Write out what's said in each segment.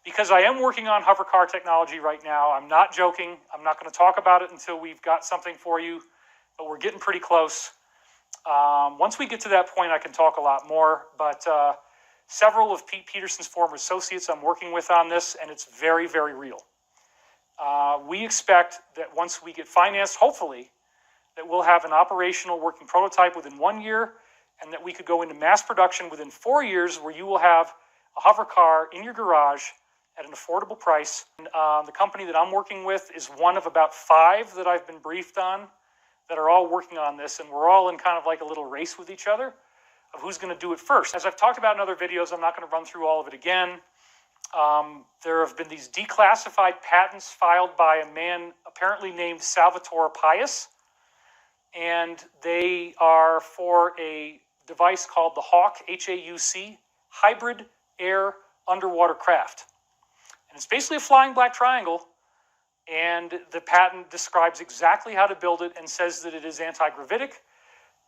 because I am working on hover car technology right now, I'm not joking. I'm not going to talk about it until we've got something for you, but we're getting pretty close. Once we get to that point, I can talk a lot more, but several of Pete Peterson's former associates I'm working with on this, and it's very, very real. We expect that once we get financed, hopefully, that we'll have an operational working prototype within 1 year, and that we could go into mass production within 4 years, where you will have a hover car in your garage at an affordable price. And, the company that I'm working with is one of about 5 that I've been briefed on that are all working on this, and we're all in kind of like a little race with each other of who's going to do it first. As I've talked about in other videos, I'm not going to run through all of it again. There have been these declassified patents filed by a man apparently named Salvatore Pais, and they are for a device called the Hawk, H-A-U-C, Hybrid Air Underwater Craft. And it's basically a flying black triangle, and the patent describes exactly how to build it and says that it is anti-gravitic.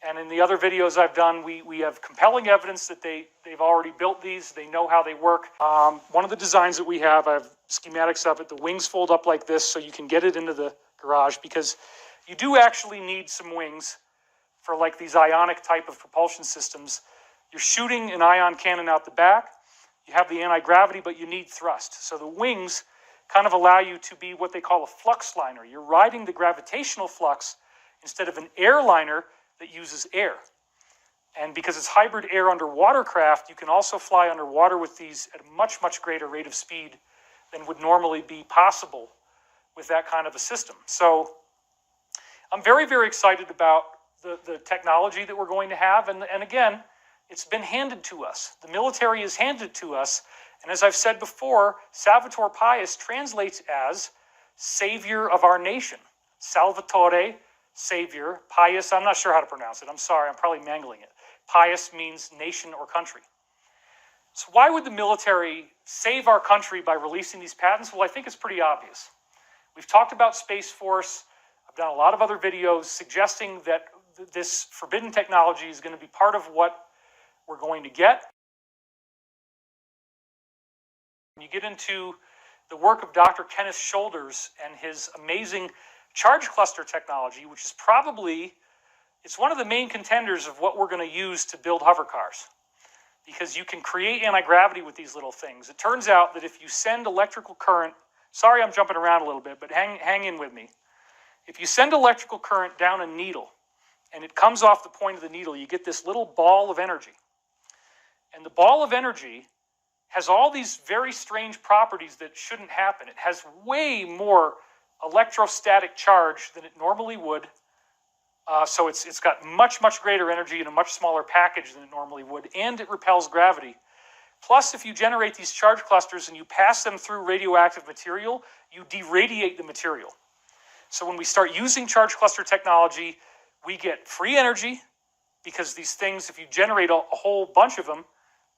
And in the other videos I've done, we have compelling evidence that they've already built these. They know how they work. One of the designs that we have, I have schematics of it. The wings fold up like this so you can get it into the garage, because you do actually need some wings for like these ionic type of propulsion systems. You're shooting an ion cannon out the back. You have the anti-gravity, but you need thrust. So the wings kind of allow you to be what they call a flux liner. You're riding the gravitational flux instead of an airliner that uses air. And because it's hybrid air underwater craft, you can also fly underwater with these at a much, much greater rate of speed than would normally be possible with that kind of a system. So I'm very, very excited about the technology that we're going to have. And again, it's been handed to us. The military has handed to us. And as I've said before, Salvatore Pais translates as savior of our nation. Salvatore, savior. Pais, I'm not sure how to pronounce it. I'm sorry, I'm probably mangling it. Pais means nation or country. So why would the military save our country by releasing these patents? Well, I think it's pretty obvious. We've talked about Space Force. I've done a lot of other videos suggesting that this forbidden technology is going to be part of what we're going to get. When you get into the work of Dr. Kenneth Shoulders and his amazing charge cluster technology, which is probably, it's one of the main contenders of what we're going to use to build hover cars, because you can create anti-gravity with these little things. It turns out that if you send electrical current, sorry I'm jumping around a little bit, but hang in with me. If you send electrical current down a needle and it comes off the point of the needle, you get this little ball of energy. And the ball of energy has all these very strange properties that shouldn't happen. It has way more electrostatic charge than it normally would. So it's got much, much greater energy in a much smaller package than it normally would, and it repels gravity. Plus, if you generate these charge clusters and you pass them through radioactive material, you deradiate the material. So when we start using charge cluster technology, we get free energy, because these things, if you generate a whole bunch of them,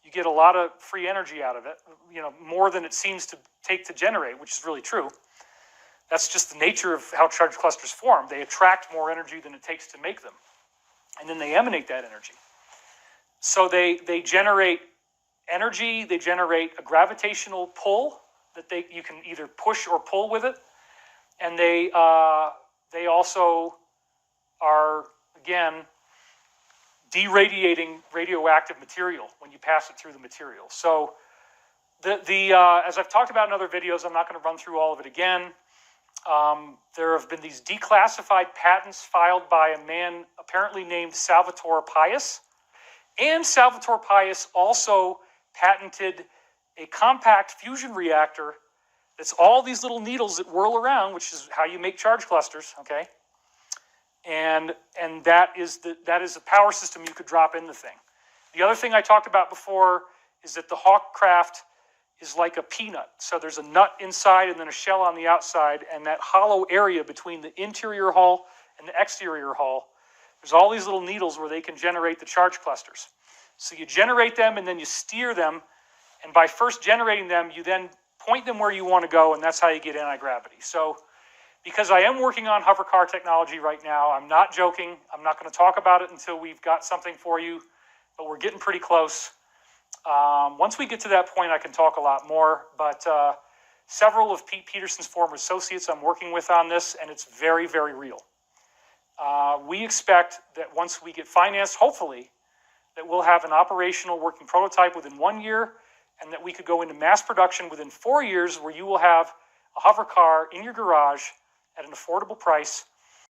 you get a lot of free energy out of it, more than it seems to take to generate, which is really true. That's just the nature of how charge clusters form. They attract more energy than it takes to make them, and then they emanate that energy. So they generate energy, they generate a gravitational pull that you can either push or pull with it, and they also are, again, deradiating radioactive material when you pass it through the material. So as I've talked about in other videos, I'm not going to run through all of it again. There have been these declassified patents filed by a man apparently named Salvatore Pais. And Salvatore Pais also patented a compact fusion reactor that's all these little needles that whirl around, which is how you make charge clusters, okay? And that is a power system you could drop in the thing. The other thing I talked about before is that the Hawk craft is like a peanut. So there's a nut inside and then a shell on the outside, and that hollow area between the interior hull and the exterior hull, there's all these little needles where they can generate the charge clusters. So you generate them and then you steer them, and by first generating them, you then point them where you want to go, and that's how you get anti-gravity. So because I am working on hover car technology right now, I'm not joking. I'm not going to talk about it until we've got something for you, but we're getting pretty close. Once we get to that point, I can talk a lot more, but several of Pete Peterson's former associates I'm working with on this, and it's very, very real. We expect that once we get financed, hopefully, that we'll have an operational working prototype within 1 year, and that we could go into mass production within 4 years, where you will have a hover car in your garage at an affordable price